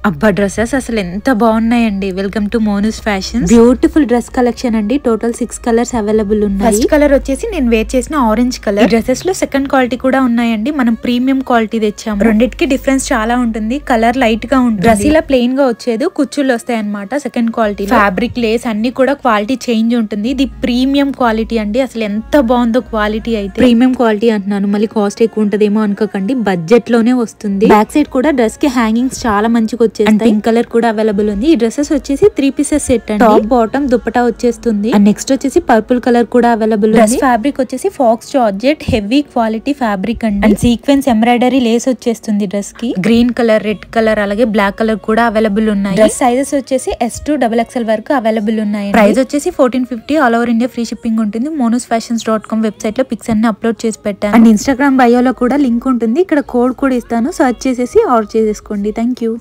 అబ్బా డ్రెస్సెస్ అసలు ఎంత బాగున్నాయండి. Welcome to Monu's fashions. Beautiful dress collection అండి. టోటల్ 6 కలర్స్ అవైలబుల్ ఉన్నాయి. ఫస్ట్ కలర్ వచ్చేసి నేను వేర్ చేసిన ఆరెంజ్ కలర్. డ్రెస్సెస్ లో సెకండ్ క్వాలిటీ కూడా ఉన్నాయండి. మనం ప్రీమియం క్వాలిటీ తెచ్చాము. రెండిటికి డిఫరెన్స్ చాలా ఉంటుంది. కలర్ లైట్ గా ఉంటుంది. డ్రెస్ ఇలా ప్లెయిన్ గా వచ్చేది, కుచ్చులు వస్తాయి అనమాట. సెకండ్ క్వాలిటీ ఫ్యాబ్రిక్, లేస్ అన్ని కూడా క్వాలిటీ చేంజ్ ఉంటుంది. ఇది ప్రీమియం క్వాలిటీ అండి. అసలు ఎంత బాగుందో క్వాలిటీ అయితే. ప్రీమియం క్వాలిటీ అంటున్నాను, మళ్ళీ కాస్ట్ ఎక్కువ ఉంటదేమో అనుకోకండి. బడ్జెట్ లోనే వస్తుంది. బ్యాక్ సైడ్ కూడా డ్రెస్ కి హ్యాంగింగ్స్ చాలా మంచిగా వచ్చేస్తాయి. పింక్ కలర్ కూడా అవైలబుల్ ఉంది. ఈ డ్రెస్సెస్ వచ్చేసి 3 పీసెస్ సెట్ అండి. టాప్ బాటమ్ దుపట్టా వచ్చేస్తుంది. అండ్ నెక్స్ట్ వచ్చేసి పర్పుల్ కలర్ కూడా అవైలబుల్ ఉంది. డ్రెస్ ఫ్యాబ్రిక్ వచ్చేసి faux georgette heavy quality fabric అండి. అండ్ సీక్వెన్స్ ఎంబ్రాయిడరీ లేస్ వచ్చేస్తుంది డ్రెస్ కి. గ్రీన్ కలర్, రెడ్ కలర్, అలాగే బ్లాక్ కలర్ కూడా అవైలబుల్ ఉన్నాయి. డ్రెస్ సైజెస్ వచ్చేసి S2 XXL వరకు అవైలబుల్ ఉన్నాయి. ప్రైస్ వచ్చేసి 1450. All over India free shipping ఉంటుంది. monusfashions.com వెబ్సైట్ లో పిక్స్ అన్ని అప్లోడ్ చేసి పెట్టాను. అండ్ ఇన్స్టాగ్రామ్ బయోలో కూడా లింక్ ఉంటుంది. ఇక్కడ కోడ్ కూడా ఇస్తాను, సర్చ్ చేసేసి ఆర్డర్ చేసేసుకోండి. Thank you.